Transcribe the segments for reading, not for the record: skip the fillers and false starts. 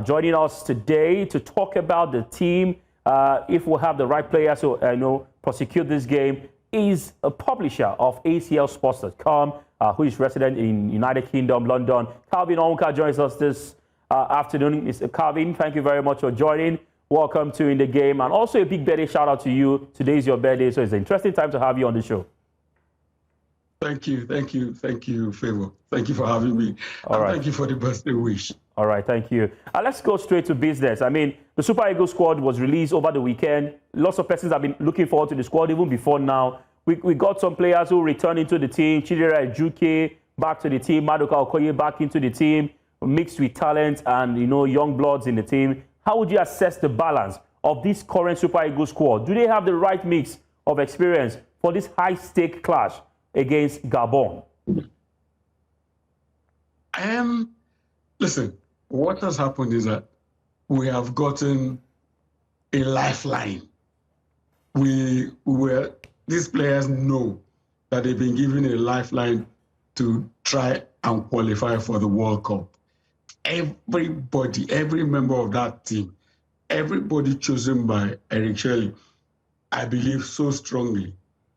joining us today to talk about the team, if we'll have the right players to prosecute this game, is a publisher of ACLsports.com, who is resident in United Kingdom, London. Calvin Onwuka joins us this afternoon. Mr. Calvin, thank you very much for joining. Welcome to In the Game, and also a big birthday shout out to you. Today is your birthday, so it's an interesting time to have you on the show. Thank you, Favor. Thank you for having me. All right. Thank you for the birthday wish. All right, thank you. Let's go straight to business. I mean, the Super Eagles squad was released over the weekend. Lots of persons have been looking forward to the squad even before now. We got some players who returned into the team. Chidera Ejuke back to the team. Maduka Okoye back into the team, mixed with talent and, young bloods in the team. How would you assess the balance of this current Super Eagles squad? Do they have the right mix of experience for this high-stake clash against Gabon? Listen, what has happened is that we have gotten a lifeline. These players know that they've been given a lifeline to try and qualify for the World Cup. Everybody, every member of that team, everybody chosen by Eric Chelle, I believe so strongly,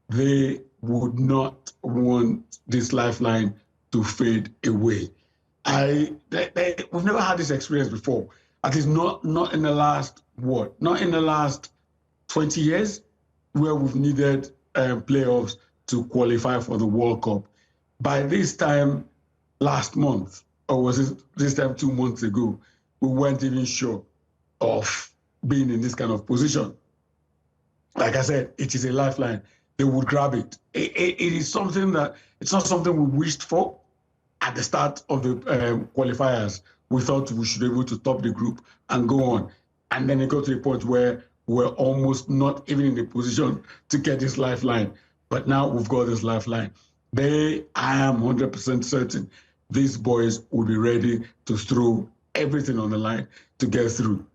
they would not want this lifeline to fade away. We've never had this experience before. At least not in the last, not in the last 20 years, where we've needed playoffs to qualify for the World Cup. By this time last month, or was it this time 2 months ago, we weren't even sure of being in this kind of position. Like I said, it is a lifeline. They would grab it. It is something that, it's not something we wished for at the start of the qualifiers. We thought we should be able to top the group and go on. And then it got to the point where we're almost not even in the position to get this lifeline. But now we've got this lifeline. I am 100% certain these boys will be ready to throw everything on the line to get through.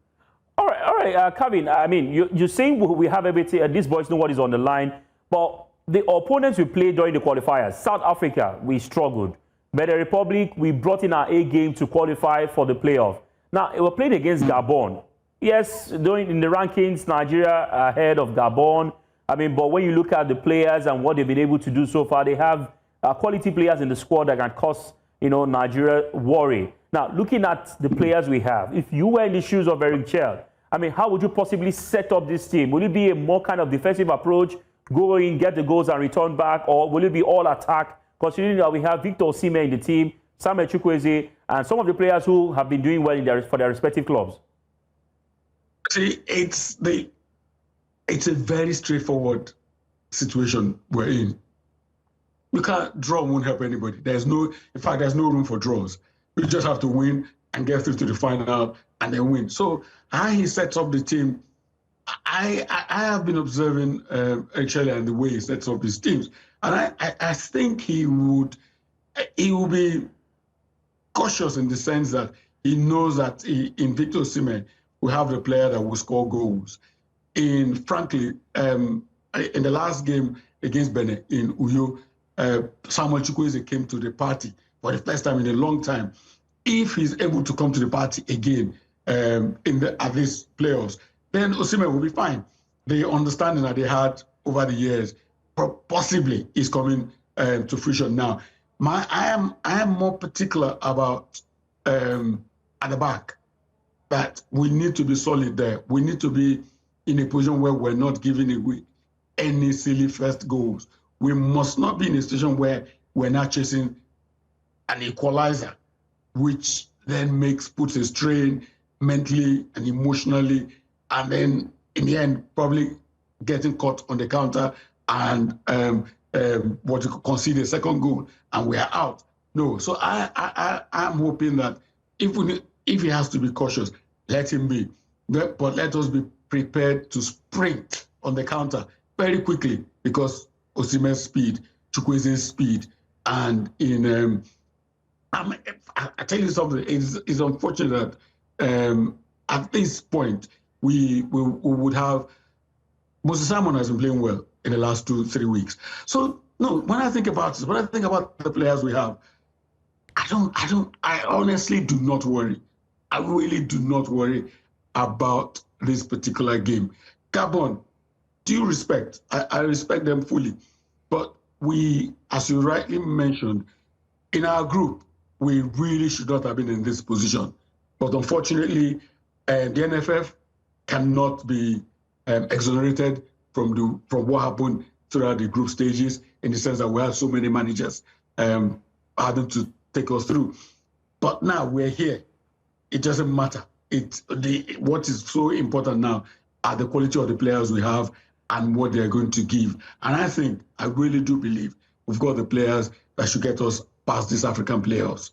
All right, Calvin, I mean, you're saying we have everything, these boys know what is on the line, but the opponents we played during the qualifiers, South Africa, we struggled. But the Republic, we brought in our A game to qualify for the playoff. Now, we're playing against Gabon. Yes, in the rankings, Nigeria ahead of Gabon. I mean, but when you look at the players and what they've been able to do so far, they have quality players in the squad that can cause, Nigeria worry. Now, looking at the players we have, if you were in the shoes of Eric Chelle, I mean, how would you possibly set up this team? Will it be a more kind of defensive approach, go in, get the goals and return back, or will it be all attack? Considering that we have Victor Osimhen in the team, Samuel Chukwueze, and some of the players who have been doing well for their respective clubs. See, it's a very straightforward situation we're in. You can't draw, won't help anybody. In fact, there's no room for draws. You just have to win and get through to the final and then win. So how he sets up the team, I have been observing Eric Chelle and the way he sets up his teams, and I think he will be cautious in the sense that he knows that in Victor Osimhen we have a player that will score goals. Frankly, in the last game against Benin in Uyo, Samuel Chukwueze came to the party for the first time in a long time. If he's able to come to the party again at these playoffs, then Osimhen will be fine. The understanding that they had over the years possibly is coming to fruition now. I am more particular about at the back, that we need to be solid there. We need to be in a position where we're not giving away any silly first goals. We must not be in a situation where we're not chasing an equalizer, which then puts a strain mentally and emotionally, and then in the end probably getting caught on the counter and what you concede a second goal and we are out. No, so I'm hoping that if he has to be cautious, let him be. But let us be prepared to sprint on the counter very quickly, because Osimhen's speed, Chukwueze's speed, and I tell you something, it's unfortunate that at this point we would have, Moses Simon has been playing well in the last 2-3 weeks. So no, when I think about this, when I think about the players we have, I honestly do not worry. I really do not worry about this particular game. Gabon, due respect, I respect them fully. But we, as you rightly mentioned, in our group, we really should not have been in this position. But unfortunately, the NFF cannot be exonerated from what happened throughout the group stages, in the sense that we had so many managers having to take us through. But now we're here. It doesn't matter. What is so important now are the quality of the players we have and what they're going to give. And I really do believe we've got the players that should get us past these African playoffs.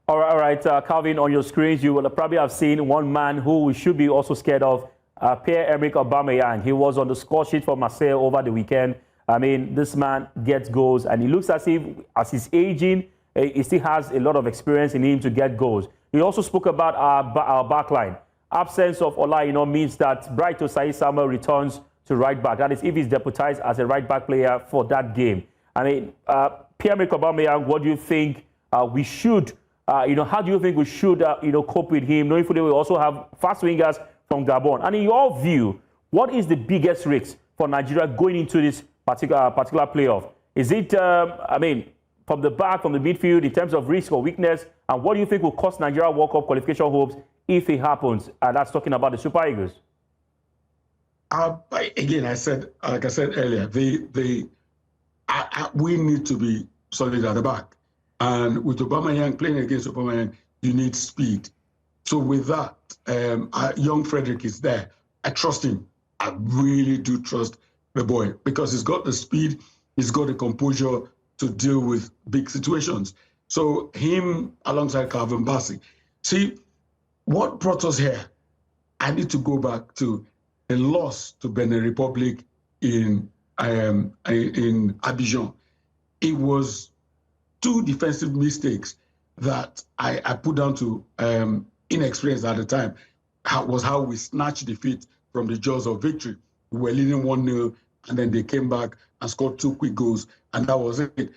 All right, Calvin, on your screens, you will probably have seen one man who we should be also scared of, Pierre-Emerick Aubameyang. He was on the score sheet for Marseille over the weekend. I mean, this man gets goals, and he looks as if, as he's aging, he still has a lot of experience in him to get goals. He also spoke about our backline. Absence of Ola, means that Bright Osai Samuel returns to right back. That is, if he's deputized as a right back player for that game. I mean, Pierre-Emerick Aubameyang, what do you think we should, how do you think we should, cope with him? Knowing fully we also have fast wingers from Gabon. And in your view, what is the biggest risk for Nigeria going into this particular playoff? Is it, from the back, from the midfield, in terms of risk or weakness? And what do you think will cost Nigeria World Cup qualification hopes if it happens? That's talking about the Super Eagles. Again, like I said earlier, we need to be solid at the back. And with Aubameyang, playing against Aubameyang, you need speed. So with that, young Frederick is there. I trust him. I really do trust the boy because he's got the speed, he's got the composure to deal with big situations. So him alongside Calvin Bassey. See, what brought us here? I need to go back to a loss to Benin Republic in Abidjan. It was two defensive mistakes that I put down to inexperience at the time. Was how we snatched defeat from the jaws of victory. We were leading 1-0, and then they came back and scored 2 quick goals, and that was it.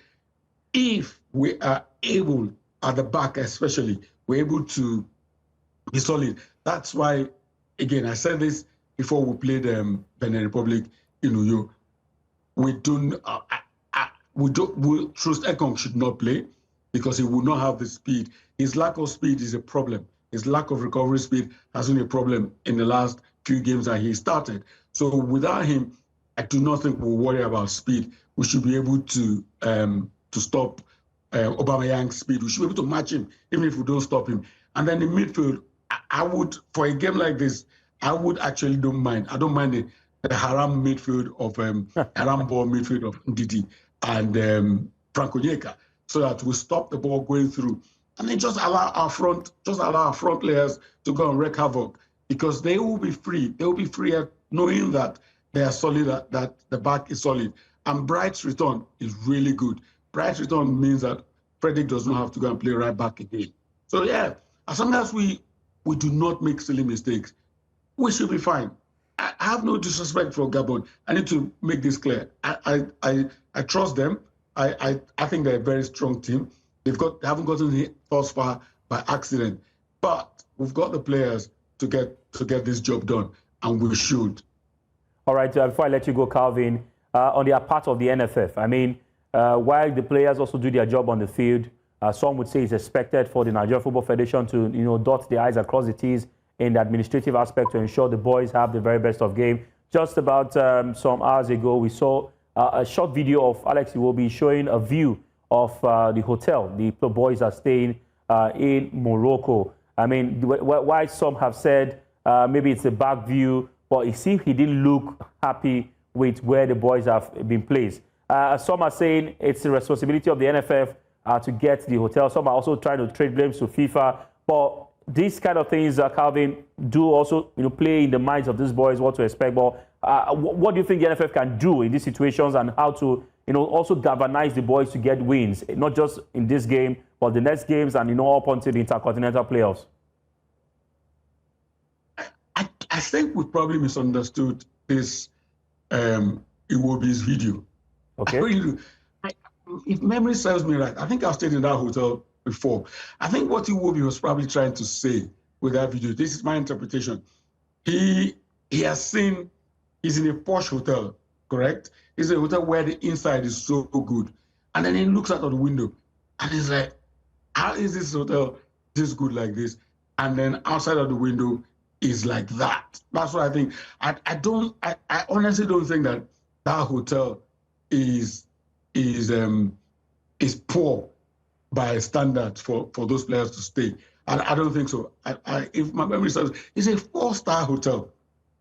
If we are able, at the back especially, we're able to be solid. That's why, again, I said this before we played Benin Republic in Uyo. Troost-Ekong should not play because he will not have the speed. His lack of speed is a problem. His lack of recovery speed has been a problem in the last few games that he started. So without him, I do not think we'll worry about speed. We should be able to stop Aubameyang's speed. We should be able to match him, even if we don't stop him. And then in midfield, I would, for a game like this, I would actually don't mind. I don't mind the haram midfield of haram ball midfield of Ndidi and Frank Onyeka, so that we stop the ball going through, and then just allow our front players to go and wreak havoc, because they will be free. They will be free at knowing that they are solid, that the back is solid. And Bright's return is really good. Bright's return means that Frederick does not have to go and play right back again. So yeah, as long as we do not make silly mistakes, we should be fine. I have no disrespect for Gabon. I need to make this clear. I trust them. I think they're a very strong team. They haven't gotten hit thus far by accident, but we've got the players to get this job done, and we should. All right. Before I let you go, Calvin, on the part of the NFF, I mean, while the players also do their job on the field, some would say it's expected for the Nigeria Football Federation to dot the I's across the T's in the administrative aspect to ensure the boys have the very best of game. Just about some hours ago, we saw a short video of Alex Iwobi showing a view of the hotel the boys are staying in Morocco. I mean, why some have said maybe it's a back view, but it seems he didn't look happy with where the boys have been placed. Some are saying it's the responsibility of the NFF to get the hotel. Some are also trying to trade blames to FIFA. But these kind of things, Calvin, do also play in the minds of these boys what to expect. But what do you think the NFF can do in these situations, and how to also galvanize the boys to get wins, not just in this game, but the next games and up until the Intercontinental playoffs? I think we probably misunderstood this Iwobi's video. Okay. I really do. If memory serves me right, I think I've stayed in that hotel before. I think what Iwobi was probably trying to say with that video. This is my interpretation. He has seen, he's in a posh hotel, correct? He's in a hotel where the inside is so good. And then he looks out of the window and he's like, how is this hotel this good like this? And then outside of the window is like that. That's what I think. I honestly don't think that that hotel is poor by standards for those players to stay. I don't think so. If my memory serves, it's a 4-star hotel.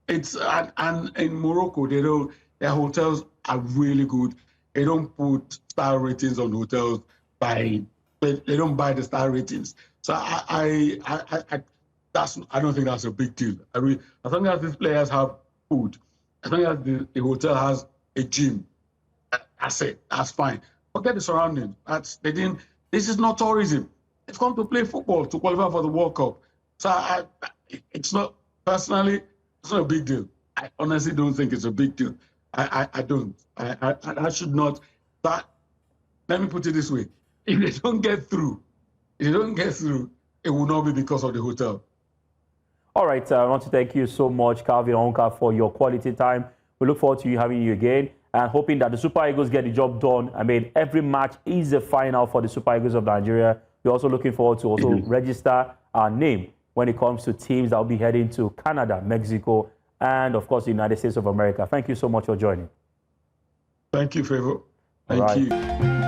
It's and in Morocco, their hotels are really good. They don't put star ratings on hotels they don't buy the star ratings. So I don't think that's a big deal. As long as these players have food, as long as the hotel has a gym, that's it. That's fine. Forget the surroundings. This is not tourism. They've come to play football to qualify for the World Cup. So it's not, personally, it's not a big deal. I honestly don't think it's a big deal. I don't. I should not. But let me put it this way: if they don't get through, it will not be because of the hotel. All right. I want to thank you so much, Calvin Onwuka, for your quality time. We look forward to having you again and hoping that the Super Eagles get the job done. I mean, every match is a final for the Super Eagles of Nigeria. We're also looking forward to also register our name when it comes to teams that will be heading to Canada, Mexico, and of course, the United States of America. Thank you so much for joining. Thank you, Favor. Thank you.